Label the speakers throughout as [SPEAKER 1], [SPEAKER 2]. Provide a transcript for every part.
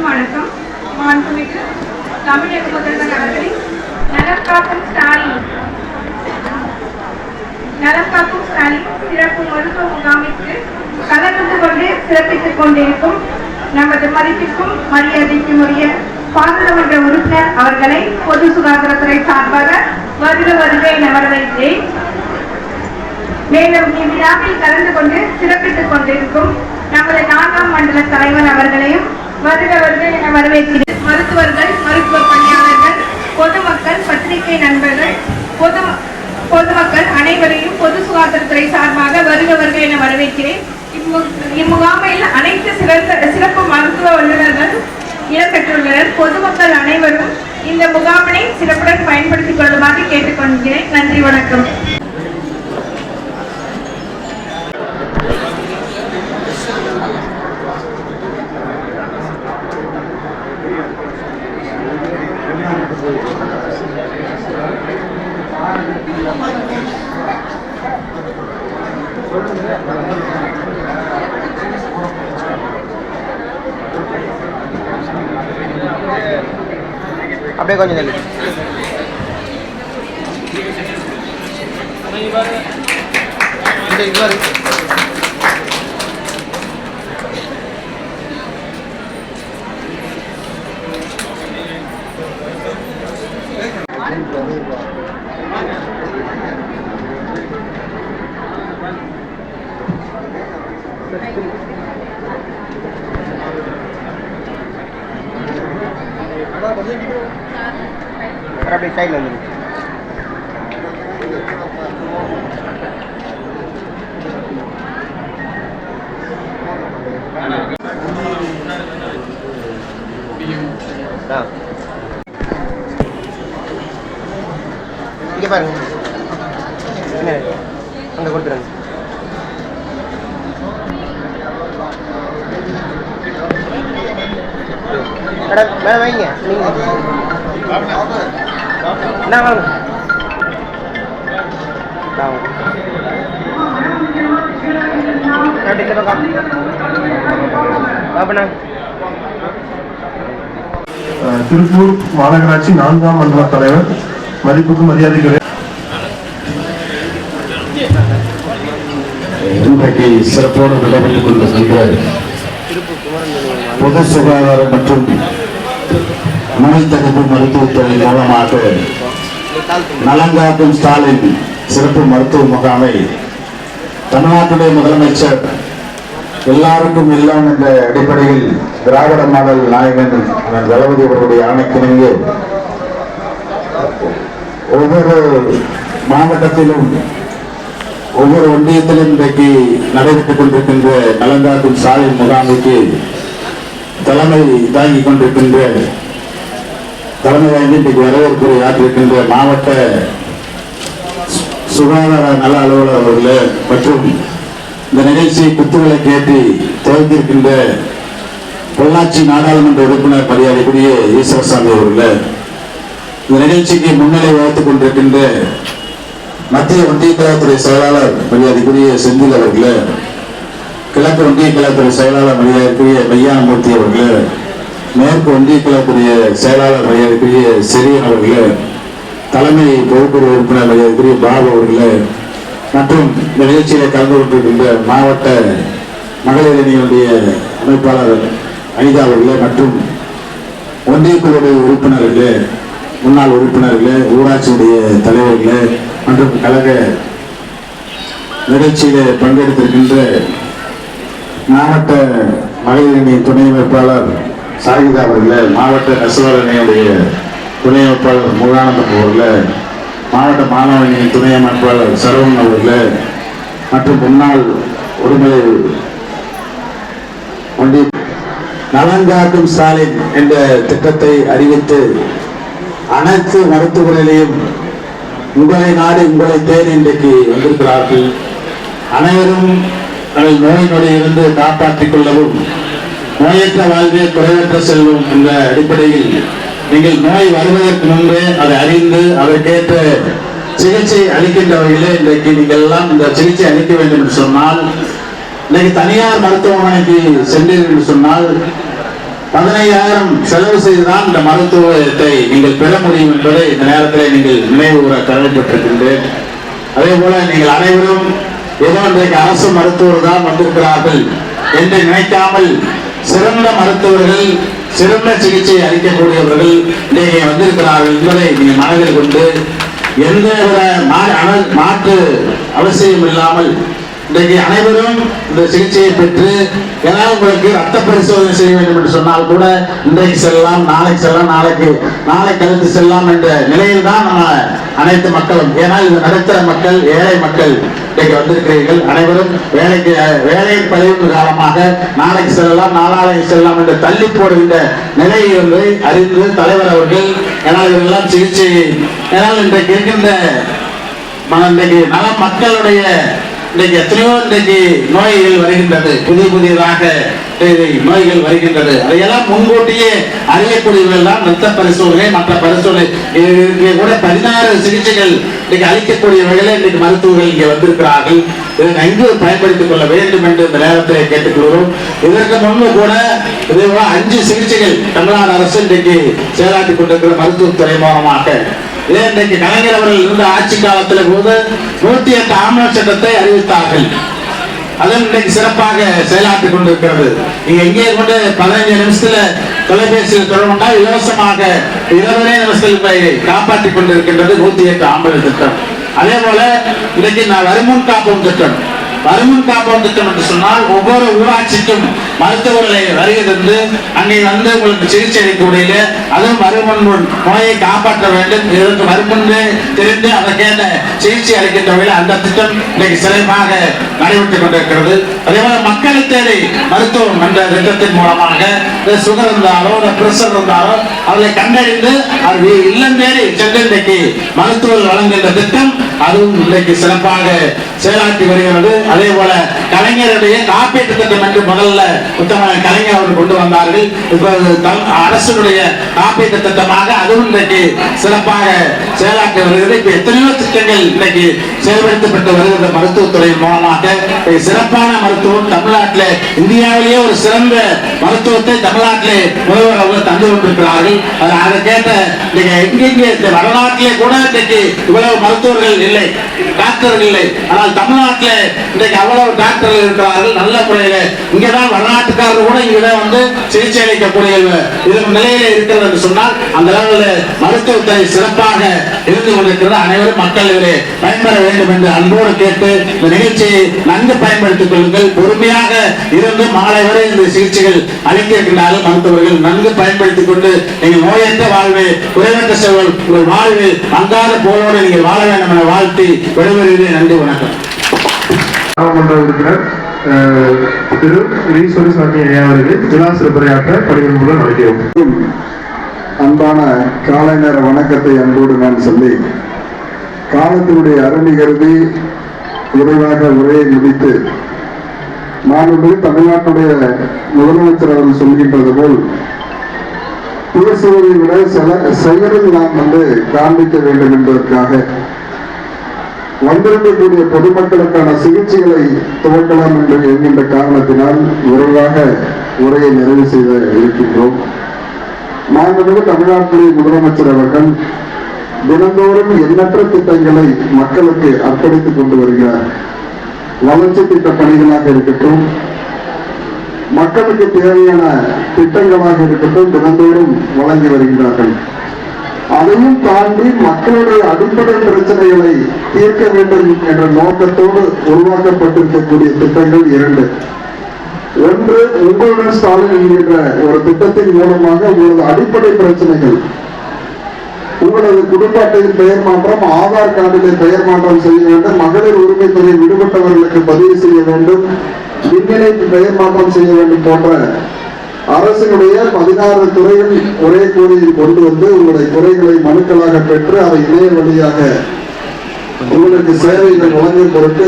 [SPEAKER 1] வணக்கம். மாண்புமிகு தமிழக முதல்வர் அவர்களின் நலக்காக்கும் ஸ்டாலின் சிறப்பு மருத்துவ முகாமிற்கு கலந்து கொண்டு சிறப்பித்துக் கொண்டிருக்கும் நமது மதிப்பிற்கும் மரியாதைக்கும் உரிய பாராளுமன்ற உறுப்பினர் அவர்களை பொது சுகாதாரத்துறை சார்பாக வருக வருக என வரவேற்கிறேன். மேலும் இவ்விழாவில் கலந்து கொண்டு சிறப்பித்துக் கொண்டிருக்கும் நமது 4ஆம் மண்டல தலைவர் அவர்களையும் வருக வருக என வரவேற்கிறேன். மருத்துவர்கள், மருத்துவ பணியாளர்கள், பொதுமக்கள், பத்திரிகை நண்பர்கள், பொதுமக்கள் அனைவரையும் பொது சுகாதாரத்துறை சார்பாக வருக வருக என வரவேற்கிறேன். இம்முகாமில் அனைத்து சிறப்பு மருத்துவ வல்லுநர்கள் இடம்பெற்றுள்ளனர். பொதுமக்கள் அனைவரும் இந்த முகாமினை சிறப்புடன் பயன்படுத்திக் கொள்ளுமாறு கேட்டுக்கொள்கிறேன். நன்றி, வணக்கம்.
[SPEAKER 2] அப்படியே கொஞ்சம் தள்ளி அப்படியே சைடில் வந்துடும். இங்கே பாருங்க, என்ன அங்கே கொடுத்துருங்க. மேடம் வைங்க, நீங்கள் என்ன வாங்க
[SPEAKER 3] திருப்பூர் மாநகராட்சி 4ஆம் மண்டல தலைவர் மதிப்புக்கு மரியாதைக்குரிய
[SPEAKER 4] இன்றைக்கு சிறப்போடு நடைபெற்றுக் கொண்டிருக்கின்ற பொது சுகாதாரம் மற்றும் நோய் தடுப்பு மருத்துவத்துறை மூலமாக நலங்காக்கும் ஸ்டாலின் சிறப்பு மருத்துவ முகாமை தமிழ்நாட்டுடைய முதலமைச்சர் எல்லாருக்கும் எல்லாம் என்ற அடிப்படையில் திராவிட மாடல் நாயகன் தளபதி அவர்களுடைய ஆணைக்கிணங்க ஒவ்வொரு மாவட்டத்திலும் ஒவ்வொரு ஒன்றியத்திலும் இன்றைக்கு நடைபெற்றுக் கொண்டிருக்கின்ற நலங்காக்கும் ஸ்டாலின் முகாமுக்கு தலைமை தாங்கிக் கொண்டிருக்கின்ற தலைமை வாங்கி இன்றைக்கு வரவேற்புரை ஆற்றிருக்கின்ற மாவட்ட சுகாதார நல அலுவலர் அவர்களே மற்றும் இந்த நிகழ்ச்சியை குத்துக்களை கேட்டு துவங்கியிருக்கின்ற பொள்ளாச்சி நாடாளுமன்ற உறுப்பினர் மரியாதைக்குரிய ஈஸ்வரசாமி அவர்களே, இந்த நிகழ்ச்சிக்கு முன்னிலை வகித்துக் கொண்டிருக்கின்ற மத்திய ஒன்றிய கலாத்துறை செயலாளர் மரியாதைக்குரிய செந்தில் அவர்களே, கிழக்கு ஒன்றிய கலாத்துறை செயலாளர் மரியாதைக்குரிய மையானமூர்த்தி அவர்களே, மேற்கு ஒன்றிய கலாத்துறை செயலாளர் மரியாதைக்குரிய செரியன் அவர்களே, தலைமை பொறுப்புற உறுப்பினர் மரியாதைக்குரிய பாபு அவர்களே மற்றும் இந்த நிகழ்ச்சியில கலந்து கொண்டிருக்கின்ற மாவட்ட மகளிர் அணியினுடைய அமைப்பாளர் அனிதா அவர்களே மற்றும் ஒன்றிய குழுவுடைய உறுப்பினர்களே, முன்னாள் உறுப்பினர்களே, ஊராட்சியுடைய தலைவர்களே மற்றும் கழக நிகழ்ச்சியில பங்கெடுத்திருக்கின்ற மாவட்ட மகளிர் அணி துணை அமைப்பாளர் சாகிதா அவர்களே, மாவட்ட நெசவாளர்களுடைய துணை அமைப்பாளர் முருகானந்தம் அவர்களே, மாவட்ட மாணவனின் துணை அமைப்பாளர் சரவணன் அவர்களே மற்றும் முன்னாள் உரிமை ஒன்றிய நலங்காக்கும் ஸ்டாலின் என்ற திட்டத்தை அறிவித்து அனைத்து மருத்துவர்களையும் உங்களை நாடு உங்களை தேடி இன்றைக்கு வந்திருக்கிறார்கள். அனைவரும் தங்கள் நோய் நொடியிலிருந்து காப்பாற்றிக் கொள்ளவும் நோயற்ற வாழ்வே குறைவற்ற செல்வம் என்ற அடிப்படையில் நீங்கள் நோய் வருவதற்கு முன்பே அதை அறிந்து அதற்கேற்ற சிகிச்சை அளிக்கின்ற வகையிலே இன்றைக்கு நீங்கள் எல்லாம் இந்த சிகிச்சை அளிக்க வேண்டும் என்று சொன்னால், இன்னைக்கு தனியார் மருத்துவமனைக்கு சென்றீர்கள் என்று சொன்னால் 15,000 செலவு செய்துதான் இந்த மருத்துவத்தை நீங்கள் பெற முடியும் என்பதை இந்த நேரத்தில் நீங்கள் நினைவு கூற கடமைப்பட்டிருக்கின்றேன். அதே போல நீங்கள் அனைவரும் ஏதோ இன்றைக்கு அரசு மருத்துவர் தான் வந்திருக்கிறார்கள் என்று நினைக்காமல் சிறந்த மருத்துவர்கள், சிறந்த சிகிச்சை அளிக்கக்கூடியவர்கள் இன்றைக்கு வந்திருக்கிறார்கள் என்பதை நீங்கள் மனதில் கொண்டு எந்த மாற்று அவசியம் இல்லாமல் இன்றைக்கு அனைவரும் இந்த சிகிச்சையை பெற்று, ஏதாவது உங்களுக்கு ரத்த பரிசோதனை செய்ய வேண்டும் என்று சொன்னால் கூட இன்றைக்கு செல்லலாம், நாளைக்கு செல்லலாம், நாளை கழித்து செல்லலாம் என்ற நிலையில் தான் நம்ம அனைத்து மக்களும், ஏனால் இது நடுத்தர மக்கள், ஏழை மக்கள் இன்றைக்கு வந்திருக்கிறீர்கள். அனைவரும் வேலையின் பதிவு காலமாக நாளைக்கு செல்லலாம், நாளாளைக்கு செல்லலாம் என்று தள்ளி போடுகின்ற நிலையிலிருந்து அறிந்து தலைவர் அவர்கள் ஏனால் இதெல்லாம் சிகிச்சையை, ஏனால் இன்றைக்கு இருக்கின்ற இன்றைக்கு நல மக்களுடைய இன்றைக்கு எத்தனையோ இன்றைக்கு நோய்கள் வருகின்றது, புதியதாக நோய்கள் வருகின்றது. அதையெல்லாம் முன்கூட்டியே அறியக்கூடியவர்கள் தான் ரத்த பரிசோதனை, மற்ற பரிசோதனை கூட 16 சிகிச்சைகள் இன்னைக்கு அளிக்கக்கூடிய வகையில் இன்றைக்கு மருத்துவர்கள் இங்கே வந்திருக்கிறார்கள். இதை நன்கு பயன்படுத்திக் கொள்ள வேண்டும் என்று இந்த நேரத்தில் கேட்டுக்கொள்கிறோம். இதற்கு முன்பு கூட இதே 5 சிகிச்சைகள் தமிழ்நாடு அரசு இன்றைக்கு செயலாற்றிக் கொண்டிருக்கிற மருத்துவத்துறை மூலமாக இன்றைக்கு கலைஞர் அவர்கள் இருந்த ஆட்சி காலத்தில் போது 108 ஆம்புலன்ஸ் சட்டத்தை அறிவித்தார்கள். அதுவும் இன்றைக்கு சிறப்பாக செயலாற்றிக் கொண்டிருக்கிறது. நீங்க எங்கே கொண்டு 15 நிமிஷத்துல தொலைபேசியில் தொடர்புண்டா இலவசமாக 20 நிமிஷத்தில் காப்பாற்றிக் கொண்டிருக்கின்றது 108 ஆம்புலன்ஸ் திட்டம். அதே போல இன்றைக்கு வருமுன் காப்போம் திட்டம், வருமுன் காப்போம் திட்டம் என்று சொன்னால் ஒவ்வொரு ஊராட்சிக்கும் மருத்துவர்களை வருகிறது அங்கே வந்து உங்களுக்கு சிகிச்சை அளிக்கக்கூடிய, அதுவும் வருமுன் நோயை காப்பாற்ற வேண்டும், இதற்கு வருமுன்னே தெரிந்து அதற்கேற்ற சிகிச்சை அளிக்கின்ற வகையில் அந்த திட்டம் இன்றைக்கு சிறப்பாக நடைபெற்றுக் கொண்டிருக்கிறது. அதே போல மக்களை தேடி மருத்துவம் என்ற திட்டத்தின் மூலமாக சுகர் இருந்தாலோ பிரஷர் இருந்தாலோ அவர்களை கண்டறிந்து அவர் இல்லம் தேடி சென்று இன்றைக்கு மருத்துவர்கள் வழங்குகின்ற திட்டம் அதுவும் இன்றைக்கு சிறப்பாக செயலாற்றி வருகிறது. அதே போல கலைஞருடைய காப்பீட்டு திட்டம் என்று முதல்ல கலைஞர் அவர்கள் கொண்டு வந்தார்கள். இப்ப அரசுடைய காப்பீட்டு திட்டமாக அதுவும் இன்றைக்கு சிறப்பாக செயலாற்றி வருகிறது. இப்ப எத்தனையோ திட்டங்கள் இன்றைக்கு செயல்படுத்தப்பட்டு வருகிற மருத்துவத்துறை மூலமாக சிறப்பான மருத்துவம் தமிழ்நாட்டில், இந்தியாவிலேயே ஒரு சிறந்த மருத்துவத்தை தமிழ்நாட்டிலே முதல்வர் அவர்கள் தந்து கொண்டிருக்கிறார்கள். அதை கேட்ட எங்கெங்கே வடநாட்டிலே கூட இன்றைக்கு இவ்வளவு மருத்துவர்கள் இல்லை, டாக்டர்கள் இல்லை. ஆனால் தமிழ்நாட்டில் இன்றைக்கு அவ்வளவு டாக்டர்கள் இருக்கிறார்கள். நல்ல முறையில் இங்கேதான் வடநாட்டுக்காரர்கள் கூட இங்கதான் வந்து சிகிச்சை அளிக்கக்கூடிய நிலையில இருக்கிறது என்று சொன்னால் அந்த அளவில் மருத்துவத்தை சிறப்பாக இருந்து கொண்டிருக்கிறது. அனைவரும் மக்கள் இதிலே பயன்பெற வேண்டும் என்று அன்போடு கேட்டு இந்த நிகழ்ச்சியை நன்கு பயன்படுத்திக் கொள்ளுங்கள். பொறுமையாக இருந்து மாலை வரை இந்த சிகிச்சைகள் அளிக்க இருக்கின்றார்கள். மருத்துவர்கள் நன்கு பயன்படுத்திக் கொண்டு நீங்கள் நோயற்ற வாழ்வை, குறைவற்ற செல்வம், உங்கள் வாழ்வில் அங்காத போலோடு நீங்கள் வாழ வேண்டும் என வாழ்த்தி விடைபெறுகிறேன். நன்றி, வணக்கம்.
[SPEAKER 3] உறுப்பினர் திரு ஈஸ்வரசாமி ஐயா அவர்கள் விழா சிறப்புரையாற்ற பணிபுரியுடன் அழைக்கிறோம்.
[SPEAKER 5] அன்பான காலை நேர வணக்கத்தை அன்போடு நான் சொல்லி காலத்தினுடைய அருமை கருதி விரைவாக உரையை முடித்து மாண்புமிகு தமிழ்நாட்டுடைய முதலமைச்சர் அவர்கள் சொல்கின்றது போல் பேசுவதை விட செயலில் நாம் காண்பிக்க வேண்டும் என்பதற்காக வந்திருக்கக்கூடிய பொதுமக்களுக்கான சிகிச்சைகளை துவக்கலாம் என்று என்கின்ற காரணத்தினால் விரைவாக உரையை நிறைவு செய்த இருக்கின்றோம். மாண்புமிகு தமிழ்நாட்டுடைய முதலமைச்சர் அவர்கள் தினந்தோறும் எண்ணற்ற திட்டங்களை மக்களுக்கு அர்ப்பணித்துக் கொண்டு வருகிறார். வளர்ச்சி திட்ட பணிகளாக இருக்கட்டும், மக்களுக்கு தேவையான திட்டங்களாக இருக்கட்டும், தினந்தோறும் வழங்கி வருகிறார்கள். அதையும் தாண்டி மக்களுடைய அடிப்படை பிரச்சனைகளை தீர்க்க வேண்டும் என்ற நோக்கத்தோடு உருவாக்கப்பட்டிருக்கக்கூடிய திட்டங்கள் 2. ஒன்று, உங்களுடன் ஸ்டாலின் என்கின்ற ஒரு திட்டத்தின் மூலமாக உங்களது அடிப்படை பிரச்சனைகள், உங்களது குடும்ப அட்டையில் பெயர் மாற்றம், ஆதார் கார்டிலே பெயர் மாற்றம் செய்ய வேண்டும், மகளிர் உரிமை தொகை விடுபட்டவர்களுக்கு பதிவு செய்ய வேண்டும், மின்னிணைப்பு பெயர் மாற்றம் செய்ய வேண்டும் போன்ற அரசினுடைய 16 துறைகள் ஒரே கோரியில் கொண்டு வந்து உங்களுடைய குறைகளை மனுக்களாக பெற்று அதை இணைய வழியாக உங்களுக்கு சேவைகள் வழங்கும் பொருட்டு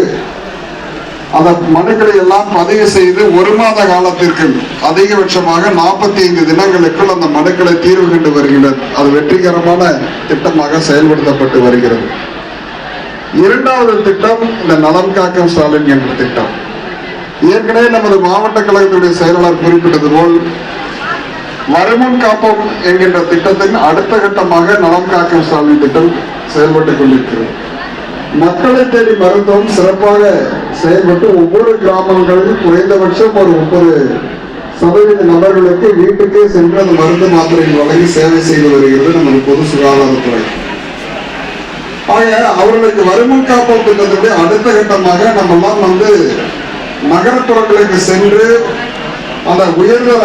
[SPEAKER 5] அந்த மனுக்களை எல்லாம் பதிவு செய்து 1 மாத காலத்திற்கு அதிகபட்சமாக 45 தினங்களுக்குள் அந்த மனுக்களை தீர்வு கண்டு வருகிறது. அது வெற்றிகரமான திட்டமாக செயல்படுத்தப்பட்டு வருகிறது. இரண்டாவது திட்டம் இந்த நலம் காக்கும் ஸ்டாலின் என்ற திட்டம். ஏற்கனவே நமது மாவட்ட கழகத்துடைய செயலாளர் குறிப்பிட்டது போல் வருமுன் காப்போம் என்கின்ற திட்டத்தின் அடுத்த கட்டமாக நலம் காக்கும் ஸ்டாலின் திட்டம் செயல்பட்டுக் கொண்டிருக்கிறது. மக்களை தேடி மருத்துவம் சிறப்பாக செயல்பட்டு ஒவ்வொரு கிராமங்களிலும் குறைந்தபட்சம் ஒரு 30% நபர்களுக்கு வீட்டுக்கே சென்று அந்த மருந்து மாத்திரைகள் வழங்கி சேவை செய்து வருகிறது நமது பொது சுகாதாரத்துறை. ஆக அவர்களுக்கு வருமுன் காப்போம் திட்டத்துடைய அடுத்த கட்டமாக நம்மெல்லாம் நகரப்புறங்களுக்கு சென்று அந்த உயர்தர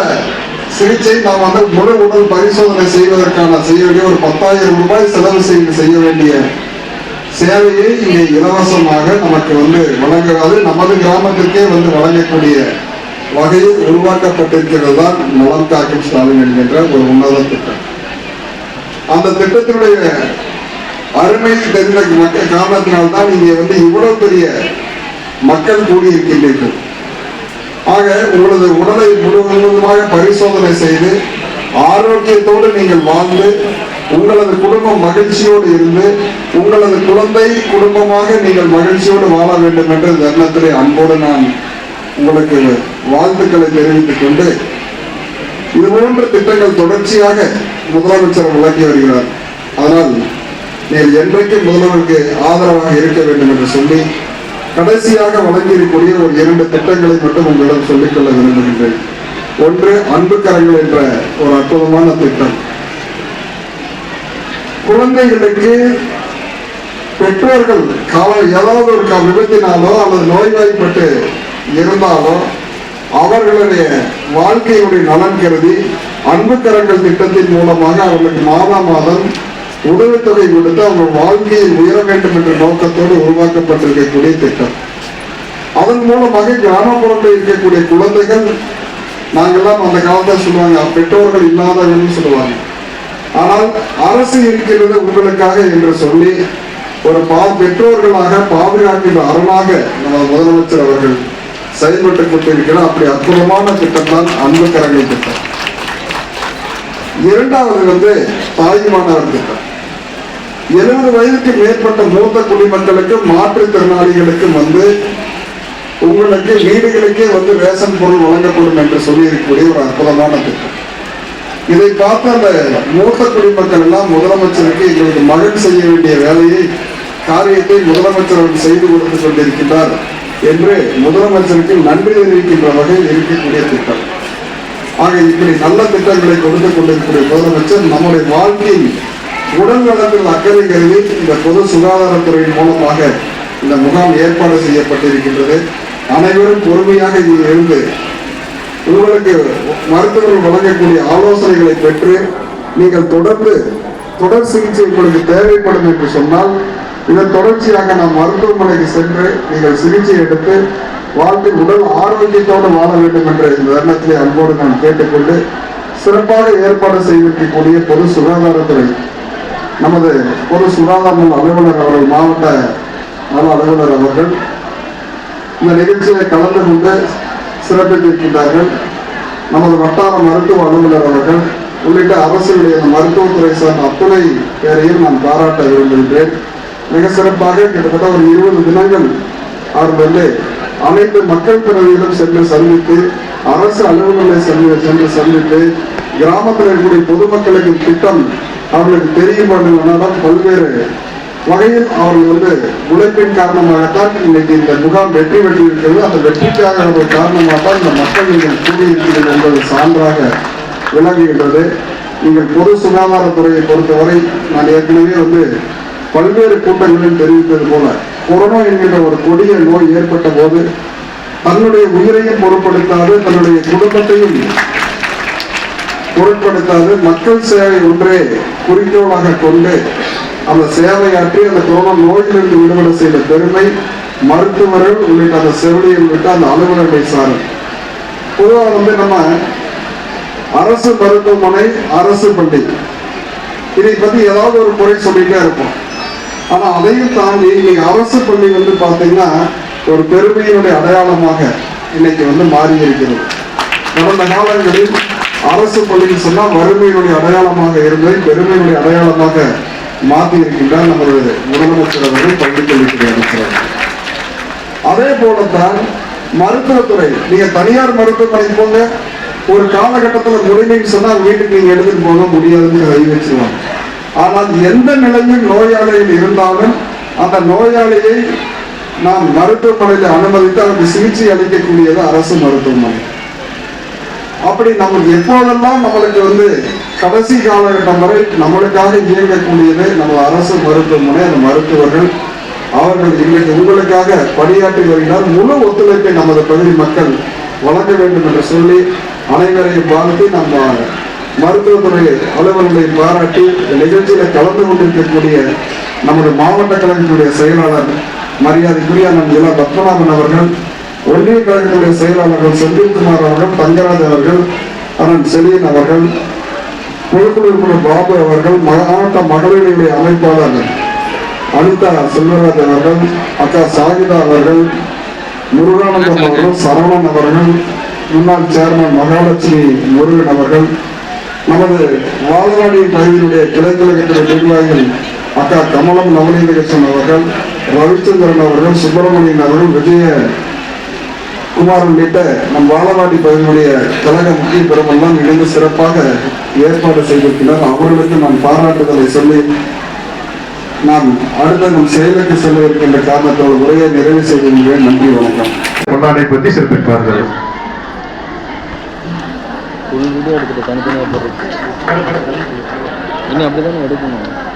[SPEAKER 5] சிகிச்சை நாம் முழு உடல் பரிசோதனை செய்வதற்கான செய்ய வேண்டிய ஒரு 10,000 ரூபாய் செலவு செய்ய வேண்டிய சேவையை இங்கே இலவசமாக நமக்கு வழங்குவது நமது கிராமத்திற்கே வழங்கக்கூடிய வகையில் உருவாக்கப்பட்டிருக்கிறது தான் நலம் காக்கும் ஸ்டாலின் என்கின்ற ஒரு உன்னத திட்டம். அந்த திட்டத்தினுடைய அருமை தெரிந்த காரணத்தினால்தான் இங்கே இவ்வளவு பெரிய மக்கள் கூடியிருக்கின்றீர்கள். ஆக உங்களது உடலை முழுவதுமாக பரிசோதனை செய்து ஆரோக்கியத்தோடு நீங்கள் வாழ்ந்து உங்களது குடும்பம் மகிழ்ச்சியோடு இருந்து உங்களது குழந்தை குடும்பமாக நீங்கள் மகிழ்ச்சியோடு வாழ வேண்டும் என்ற தருணத்திலே அன்போடு நான் உங்களுக்கு வாழ்த்துக்களை தெரிவித்துக் கொண்டு இது போன்ற திட்டங்கள் தொடர்ச்சியாக முதலமைச்சர் வழங்கி வருகிறார். அதனால் நீங்கள் என்றைக்கு முதல்வருக்கு ஆதரவாக இருக்க வேண்டும் என்று சொல்லி கடைசியாக வழங்கியிருக்கூடிய ஒரு 2 திட்டங்களை மட்டும் உங்களிடம் சொல்லிக்கொள்ள விரும்புகின்றேன். ஒன்று, அன்பு கரங்கள் என்ற ஒரு அற்புதமான திட்டம். குழந்தைகளுக்கு பெற்றோர்கள் ஏதாவது ஒரு விபத்தினாலோ அல்லது நோய்வாய்ப்பட்டு இருந்தாலோ அவர்களுடைய வாழ்க்கையுடைய நலன் கருதி அன்பு கரங்கள் திட்டத்தின் மூலமாக அவர்களுக்கு மாதம் உதவித்தொகை கொடுத்து அவங்க வாழ்க்கையில் உயர வேண்டும் என்ற நோக்கத்தோடு உருவாக்கப்பட்டிருக்கக்கூடிய திட்டம். அதன் மூலமாக கிராமப்புறத்தில் இருக்கக்கூடிய குழந்தைகள், நாங்கெல்லாம் அந்த காலத்தில் சொல்லுவாங்க பெற்றோர்கள் இல்லாதவர்கள் சொல்லுவாங்க, ஆனால் அரசு இருக்கிறது உங்களுக்காக என்று சொல்லி ஒரு பெற்றோர்களாக பாதுகாக்கின்ற அரணாக நம்ம முதலமைச்சர் அவர்கள் செயல்பட்டுக் கொண்டிருக்கிறார். அப்படி அற்புதமான திட்டம் தான் அன்பு கரங்கள் திட்டம். இரண்டாவது தாய்மானவர் திட்டம். 70 வயதுக்கு மேற்பட்ட மூத்த குடிமக்களுக்கு மாற்றுத்திறனாளிகளுக்கும் உங்களுக்கு வீடுகளுக்கே ரேஷன் பொருள் வழங்கப்படும் என்று சொல்லி இருக்கக்கூடிய ஒரு அற்புதமான திட்டம். இதை பார்த்து அந்த மூத்த குடிமக்கள் எல்லாம் முதலமைச்சருக்கு எங்களுக்கு மகன் செய்ய வேண்டிய காரியத்தை முதலமைச்சர் செய்து கொடுத்து கொண்டிருக்கின்றார் என்று முதலமைச்சருக்கு நன்றி தெரிவிக்கின்ற வகையில் இருக்கக்கூடிய திட்டம். ஆக இப்படி நல்ல திட்டங்களை கொடுத்து கொண்டிருக்கிற முதலமைச்சர் நம்முடைய வாழ்க்கையில் உடல் நலத்தில் அக்கறை கருதி இந்த பொது சுகாதாரத்துறையின் மூலமாக இந்த முகாம் ஏற்பாடு செய்யப்பட்டிருக்கின்றது. அனைவரும் பொறுமையாக இதில் இருந்து உங்களுக்கு மருத்துவர்கள் வழங்கக்கூடிய ஆலோசனைகளை பெற்று நீங்கள் தொடர் சிகிச்சை உங்களுக்கு தேவைப்படும் என்று சொன்னால் இதன் தொடர்ச்சியாக நாம் மருத்துவமனைக்கு சென்று நீங்கள் சிகிச்சை எடுத்து வாழ்க்கை உடல் ஆரோக்கியத்தோடு வாழ வேண்டும் என்ற இந்த தருணத்திலே அன்போடு நான் கேட்டுக்கொண்டு சிறப்பாக ஏற்பாடு செய்திருக்கக்கூடிய பொது சுகாதாரத்துறை நமது பொது சுகாதார அலுவலர் அவர்கள், மாவட்ட நல அலுவலர் அவர்கள் இந்த நிகழ்ச்சியை கலந்து கொண்டு சிறப்பித்திருக்கின்றார்கள். நமது வட்டார மருத்துவ அலுவலர் அவர்கள் உள்ளிட்ட அரசுடைய மருத்துவத்துறை சார்ந்த அத்துணை பேரையும் நான் பாராட்ட விரும்புகின்றேன். மிக சிறப்பாக கிட்டத்தட்ட ஒரு 20 தினங்கள் அவர்கள் அனைத்து மக்கள் பிரதிகளும் சென்று சந்தித்து அரசு அலுவலர்களை சென்று சந்தித்து கிராமத்தில் இருக்கக்கூடிய பொதுமக்களுக்கு திட்டம் அவர்களுக்கு தெரியும் என்பதால் பல்வேறு வகையில் அவர்கள் உழைப்பின் காரணமாகத்தான் இன்னைக்கு இந்த முகாம் வெற்றி பெற்றிருக்கிறது. அந்த வெற்றிக்காக காரணமாகத்தான் இந்த மக்கள் நீங்கள் கூடியிருக்கிறது என்பது சான்றாக விளங்குகின்றது. நீங்கள் பொது சுகாதாரத்துறையை பொறுத்தவரை நான் ஏற்கனவே பல்வேறு கூட்டங்களில் தெரிவித்தது போல கொரோனா என்கின்ற ஒரு கொடிய நோய் ஏற்பட்ட போது தன்னுடைய உயிரையும் பொருட்படுத்தாது, தன்னுடைய குடும்பத்தையும் பொருட்படுத்தாது, மக்கள் சேவை ஒன்றே குறிக்கோளாக கொண்டு அந்த சேவையாற்றி அந்த கொரோனா நோயிலிருந்து விடுதலை செய்த பெருமை மருத்துவர்கள் உள்ளிட்ட அந்த செவிலியர்கள் விட்டு அந்த அலுவலர்களை சாரும். பொதுவாக நம்ம அரசு மருத்துவமனை, அரசு பள்ளி இதை பத்தி ஏதாவது ஒரு குறை சொல்லிட்டே இருப்போம். ஆனா அதையும் தாண்டி இன்னைக்கு அரசு பள்ளி பாத்தீங்கன்னா ஒரு பெருமையினுடைய அடையாளமாக இன்னைக்கு மாறி இருக்கிறது. கடந்த காலங்களில் அரசு பள்ளின்னு சொன்னா வறுமையினுடைய அடையாளமாக இருந்ததை பெருமையினுடைய அடையாளமாக மாற்றி இருக்கின்றார் நமது முதலமைச்சர் அவர்கள், பள்ளிக்கல்வித்துறை அமைச்சர். அதே போலத்தான் மருத்துவத்துறை. நீங்க தனியார் மருத்துவமனை போங்க, ஒரு காலகட்டத்தில் முடிமைன்னு சொன்னா வீட்டுக்கு நீங்க எடுத்துட்டு போக முடியாதுன்னு கை வச்சிருவாங்க. ஆனால் எந்த நிலையில் நோயாளிகள் இருந்தாலும் அந்த நோயாளியை நாம் மருத்துவமனையில் அனுமதித்து அவருக்கு சிகிச்சை அளிக்கக்கூடியது அரசு மருத்துவமனை. அப்படி நமக்கு எப்போதெல்லாம் நம்மளுக்கு கடைசி காலகட்டம் வரை நம்மளுக்காக இயங்கக்கூடியது நம்ம அரசு மருத்துவமனை. அந்த மருத்துவர்கள் அவர்கள் இன்றைக்கு உங்களுக்காக பணியாற்றி வருகிறார். முழு ஒத்துழைப்பை நமது பகுதி மக்கள் வழங்க வேண்டும் என்று சொல்லி அனைவரையும் வாழ்த்தி நம்ம மருத்துவத்துறை அலுவலர்களை பாராட்டி நிகழ்ச்சியில கலந்து கொண்டிருக்கக்கூடிய நமது மாவட்ட கழகத்தினுடைய செயலாளர் மரியாதைக்குரிய இள பத்மநாபன் அவர்கள், ஒன்றிய கழகத்துடைய செயலாளர்கள் செந்தில்குமார் அவர்கள், தங்கராஜ் அவர்கள், அண்ணன் செலியன் அவர்கள், பொதுக்குழு உறுப்பினர் பாபு அவர்கள், மாவட்ட மகளிருடைய அமைப்பாளர் அனிதா செல்வராஜ் அவர்கள், அக்கா சாகிதா அவர்கள், முருகானந்தம் அவர்கள், சரவணன் அவர்கள், முன்னாள் சேர்மன் மகாலட்சுமி முருகன் அவர்கள், நமது வாழநாடி பகுதியினுடைய கிளைக்கழகத்தினுடைய நிர்வாகிகள் அக்கா கமலம் நவநீதகிருஷ்ணன் அவர்கள், ரவிச்சந்திரன் அவர்கள், சுப்பிரமணியன் அவர்கள், விஜய குமார் உள்ளிட்ட நம் வாழநாடி பகுதியினுடைய கழக முக்கிய பெருமெல்லாம் இணைந்து சிறப்பாக ஏற்பாடு செய்திருக்கிறார். அவர்களுக்கு நான் பாராட்டுதலை சொல்லி நாம் அடுத்த நம் செயலுக்கு செல்ல இருக்கின்ற காரணத்தோடு உரையை நிறைவு செய்கின்றேன். நன்றி, வணக்கம்.
[SPEAKER 3] பொன்னாடை பற்றி சிறப்பிப்பார்கள்.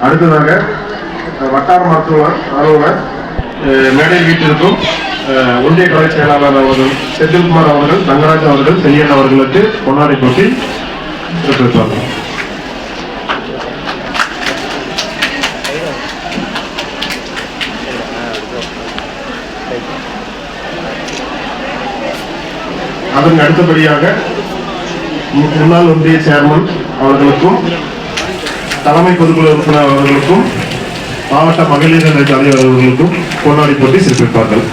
[SPEAKER 3] அடுத்ததாக வட்டார மருத்துவ அலுவலர் மேடை வீட்டிற்கும் ஒன்றிய கலை செயலாளர் அவர்கள் செந்தில்குமார் அவர்கள், தங்கராஜ் அவர்கள், செல்லியன் அவர்களுக்கு பொன்னாடை போட்டி சிறப்பிப்பார்கள். அதற்கு அடுத்தபடியாக முன்னாள் ஒன்றிய சேர்மன் அவர்களுக்கும், தலைமை பொதுக்குழு உறுப்பினர் அவர்களுக்கும், மாவட்ட மகளிர் நல தலைவர் அவர்களுக்கும் பொன்னாடை போட்டி சிறப்பிப்பார்கள்.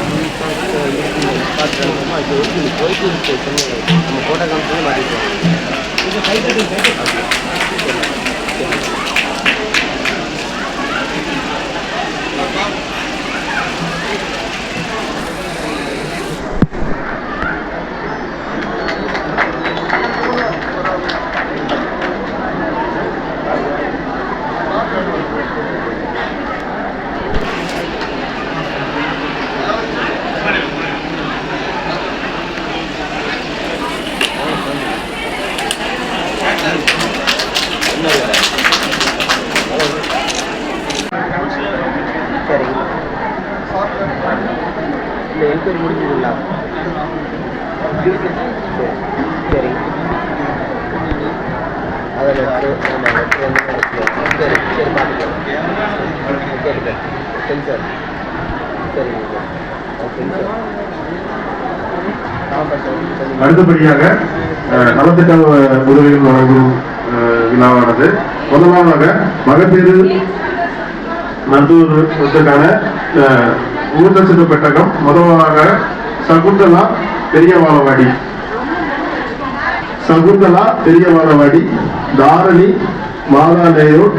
[SPEAKER 3] அடுத்தபடியாக நலத்திட்ட உதவிகள் வழங்கும் விழாவானது முதலாவதாக மகப்பேறு மருத்துவத்திற்கான ஊட்டச்சத்து பெட்டகம் முதலாக சகுந்தலா பெரியவாளவாடி, தாரணி மாதாநேயூர்,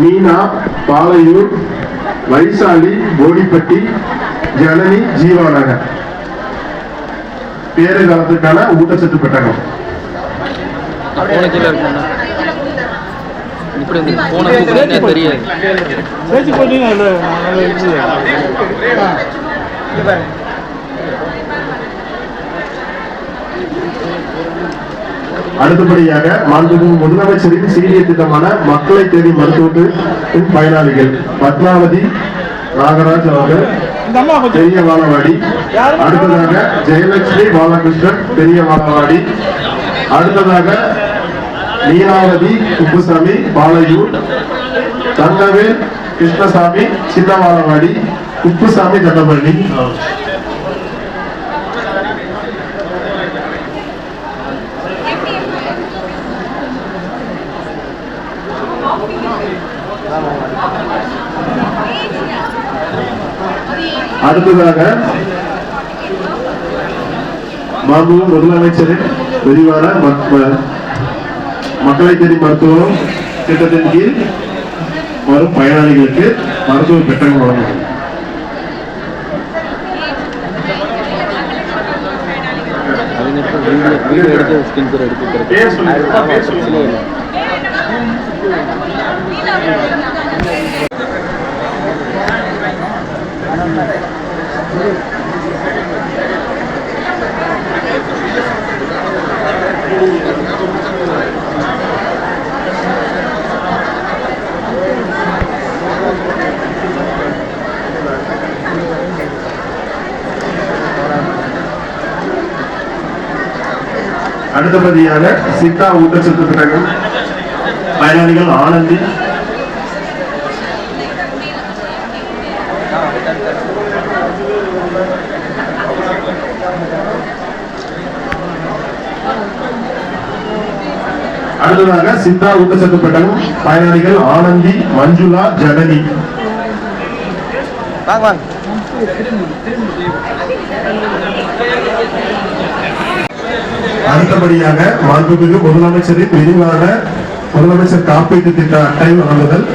[SPEAKER 3] மீனா பாலையூர், வைசாலி போடிப்பட்டி, ஜனனி ஜீவாநகர் பேறு காலத்துக்கான ஊட்டச்சத்து பெட்டகம். அடுத்தபடியாக மாண்புமிகு முதலமைச்சரின் சீரிய திட்டமான மக்களை தேடி மருத்துவத்தின் பயனாளிகள் பத்மாவதி நாகராஜ் அவர்கள், பெரிய வாழவாடி. அடுத்ததாக ஜெயலட்சுமி பாலகிருஷ்ணன் பெரிய வாழவாடி. அடுத்ததாக நீலாவதி குப்புசாமி பாலையூர். தங்கவேல் கிருஷ்ணசாமி சின்ன வாழவாடி. குப்புசாமி தண்டப்பள்ளி. அடுத்ததாக மாண்புமிகு முதலமைச்சரின் விரிவான மக்களை தேடி மருத்துவம் திட்டத்தின் கீழ் வரும் பயனாளிகளுக்கு மருத்துவ பெட்டகம் வழங்கும். அடுத்தபடியாக சித்தா ஊட்டச்சத்து பெட்டகம் பயனாளிகள் ஆனந்தி. அடுத்ததாக சித்தா ஊட்டச்சத்து பெட்டகம் பயனாளிகள் ஆனந்தி, மஞ்சுளா, ஜனனி. அடுத்தபடியாக மாண்புமிகு முதலமைச்சரின் விரிவான முதலமைச்சர் காப்பீட்டு திட்ட அட்டை வழங்குதல்.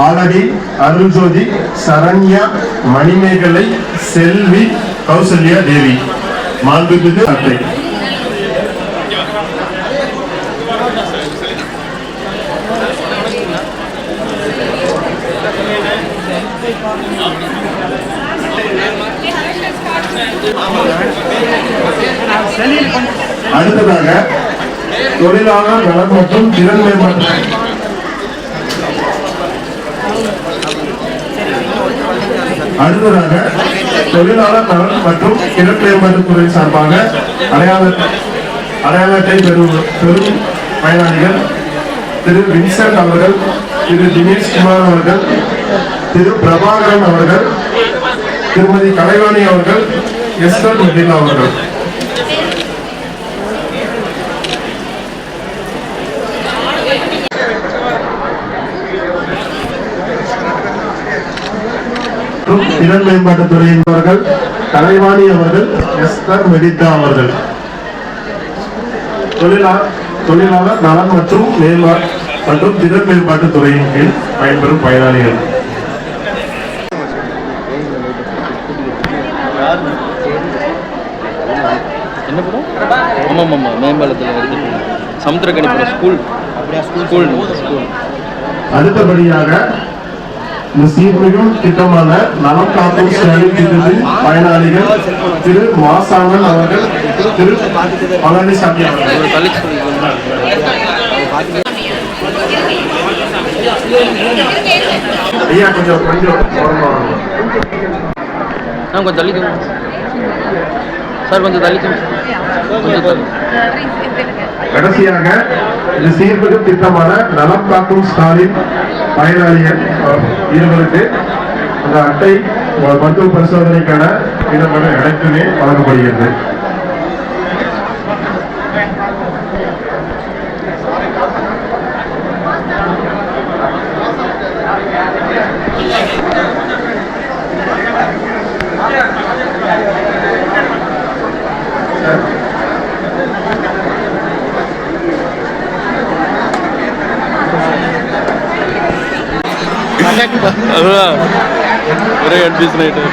[SPEAKER 3] ஆலடி, அருள்ஜோதி, சரண்யா, மணிமேகலை, செல்வி, கௌசல்யா தேவி. மாண்புமிகு அட்டை. அடுத்ததாக தொழிலாளர் நலன் மற்றும் திறன் மேம்பாட்டு. அடுத்ததாக தொழிலாளர் நலன் மற்றும் திறன் மேம்பாட்டுத்துறை சார்பாக அடையாள அட்டை பெறும் பயனாளிகள் திரு வின்சென்ட் அவர்கள், திரு தினேஷ் குமார் அவர்கள், திரு பிரபாகரன் அவர்கள், திருமதி கலைவாணி அவர்கள், எஸ்டர் மெடிலா அவர்கள். திறன் மேம்பாட்டுத்துறையின் அவர்கள் கலைவாணி அவர்கள், எஸ்டர் மெடிலா அவர்கள். தொழிலாளர் நலன் மற்றும் திறன் மேம்பாட்டுத் துறையின் கீழ் பயன்பெறும் பயனாளிகள்.
[SPEAKER 2] என்ன படம்? ஆமாம் மேம்பாலத்தில் சமுத்திரக்கணிப்புறம் ஸ்கூல்.
[SPEAKER 3] அடுத்தபடியாக இந்த சீர்மிகும் திட்டமான நலம் காக்கும் ஸ்டாலின் திட்டத்தின் பயனாளிகள் திரு மாசாங்கன் அவர்கள், திரு பழனிசாமி அவர்கள். ஐயா கொஞ்சம்
[SPEAKER 2] தள்ளிக்கணும் சார், கொஞ்சம் தள்ளிக்கணும்.
[SPEAKER 3] கடைசியாக இந்த சீர்மிகு திட்டமான நலம் காக்கும் ஸ்டாலின் பயனாளிகள் இருவருக்கு அந்த அட்டை மருத்துவ பரிசோதனைக்கான விதமான அனைத்துமே வழங்கப்படுகிறது.
[SPEAKER 2] ஒரே அட்பீஸ் நைட்டு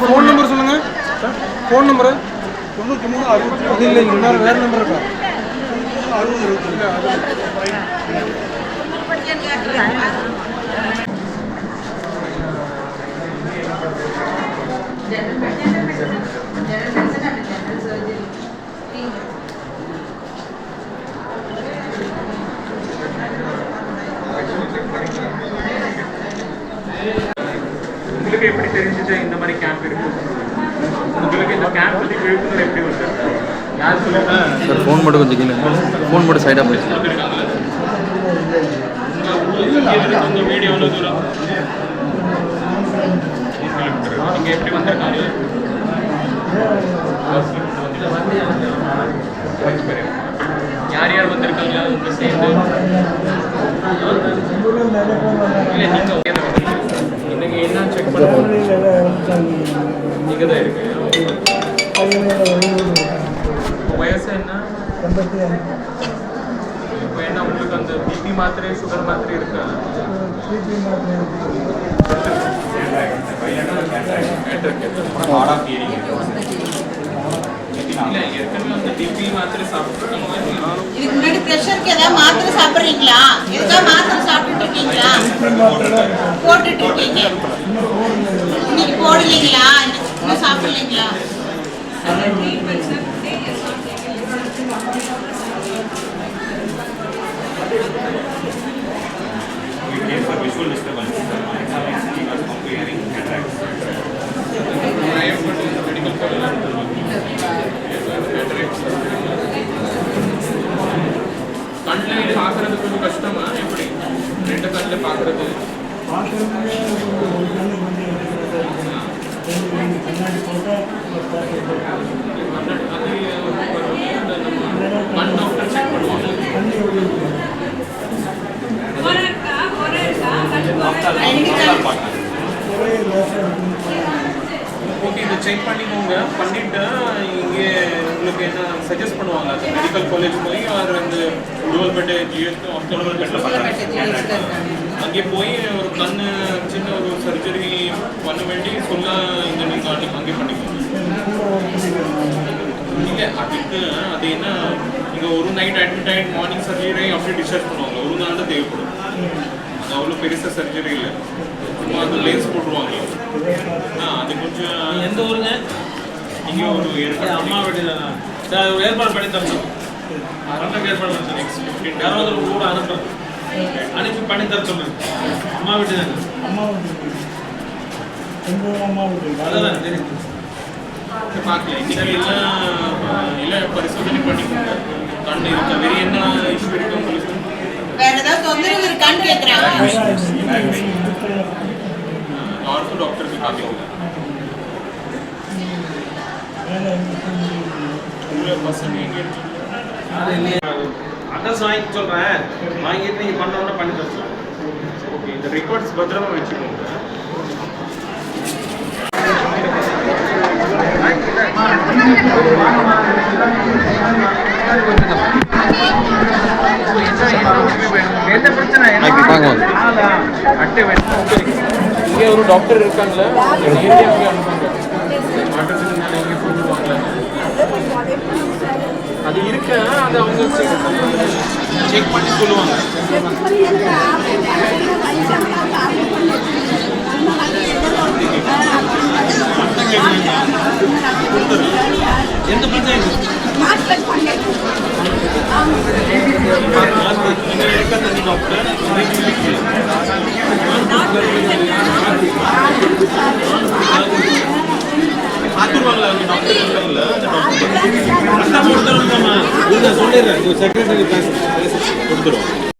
[SPEAKER 2] ஃபோன் நம்பர் சொல்லுங்க. ஃபோன் நம்பரு 93 60 இல்லை, இன்னொரு வேறு நம்பர் இருக்கா? 60. உங்களுக்கு எப்படி தெரிஞ்சிச்சு இந்த மாதிரி கேம்ப் இருக்கு? உங்களுக்கு இந்த கேம்ப் பத்தி விழிப்புணர்வு எப்படி வந்து யார் சொல்லுங்க சார்? ஃபோன் மட்டும் கொஞ்சம் கீழே, ஃபோன் மட்டும் சைடாக போயிடுச்சு. இந்த வீடியோ எவ்வளோ தூரம் நீங்கள் எப்படி வந்திருக்காங்க? யார் யார் வந்திருக்காங்க உங்க சேர்ந்து? இல்லை நீங்கள் இன்னைக்கு என்ன செக் பண்ணுவோம்? நீங்கள் தான் இருக்கு. வயசு என்ன? இப்போ என்ன உங்களுக்கு அந்த பிபி மாத்திரை சுகர் மாத்திரை இருக்கா? இல்லை ஏற்கனவே அந்த பிபி மாத்திரை சாப்பிட்ருக்கீங்க.
[SPEAKER 6] இதுக்கு முன்னாடி பிரஷருக்கு ஏதாவது மாத்திரை சாப்பிட்றீங்களா? எதுக்காக மாத்திரை சாப்பிட்டுட்டு இருக்கீங்களா? போட்டுட்டு இருக்கீங்க. இன்னைக்கு போடலீங்களா? இன்னும் சாப்பிடலீங்களா?
[SPEAKER 7] visual disturbance. He was comparing cataracts.
[SPEAKER 2] கண்ணில் பார்க்கறது கொஞ்சம் கஷ்டமா? எப்படி ரெண்டு கண்ணில் பார்க்கறது? கண் டாக்டர் செக் பண்ணுவாங்க. ஓகே, இதை செக் பண்ணிக்கோங்க. பண்ணிவிட்டு இங்கே உங்களுக்கு என்ன சஜஸ்ட் பண்ணுவாங்க? அது மெடிக்கல் காலேஜ் போய் அவர் இந்த உடுவல்பேட்டை ஜிஎஸ் ஆப்டோமெட்ரியில் பண்ணுறாங்க. அங்கே போய் ஒரு கண் சின்ன ஒரு சர்ஜரி பண்ண வேண்டி சொல்ல இந்த நீங்கள் அங்கே பண்ணிக்கோங்க. இல்லை அதுக்கு அது என்ன, நீங்கள் ஒரு நைட் அட்மிட் ஆகிட்டு மார்னிங் சர்ஜரி அப்படியே டிஸ்சார்ஜ் பண்ணுவாங்க. ஒரு நாள் தான் தேவைப்படும். அது அவ்வளோ பெருசாக சர்ஜரி இல்லை, சும்மா அது லேன்ஸ் போட்டுருவாங்க. அது கொஞ்சம்
[SPEAKER 7] எந்த ஊருங்க?
[SPEAKER 2] இங்கே ஒரு
[SPEAKER 7] அம்மா வீட்டில் சார் ஏற்பாடு பண்ணி தரணும். அண்ணனுக்கு ஏற்பாடு பண்ணி தரணும். யாராவது கூட அனுப்புறேன், அனுப்பி பண்ணி தர சொல்லுங்க. அம்மா வீட்டு தானே? அம்மா வீட்டு அதான் தெரியும்.
[SPEAKER 2] பார்க்கல இன்னைக்கு எல்லாம் பரிசோதனை பண்ணிக்கோங்க. கண் இருக்கா, வேறு என்ன இஷ்யூ இருக்கு உங்களுக்கு?
[SPEAKER 6] வேற ஏதாவது தொந்தரவு இருக்கான்னு கேட்குறாங்க.
[SPEAKER 2] ஆர்த்தோ டாக்டருக்கு காமிக்கோங்க. பசங்க எங்கே இருக்கு?
[SPEAKER 7] அட்ரஸ் வாங்கி சொல்கிறேன், வாங்கிட்டு நீங்கள் பண்ணோன்னா பண்ணி தர சொல்லுங்கள்.
[SPEAKER 2] ஓகே, இந்த ரெக்கார்ட்ஸ் பத்திரமா வச்சுக்கோங்க. என்ன பிரச்சனை? அட்டை வேணும். இங்கே ஒரு டாக்டர் இருக்காங்களா? ஏரியாவுக்கு அனுப்புங்க. மாற்றத்துக்கு இங்கே சொல்லுவாங்களா? அது இருக்கா? அது அவங்க செக் பண்ணி சொல்லுவாங்க.
[SPEAKER 7] எந்த பிரச்சனை?
[SPEAKER 2] டாக்டர் பார்த்துருவாங்களா அவங்க டாக்டர் இருக்காங்கல்ல அந்த டாக்டர்
[SPEAKER 7] அண்ணா கொடுத்துருவோம்மா. இதை சொல்லிடுறேன். செக்ரட்டரி பேச கொடுத்துருவோம்.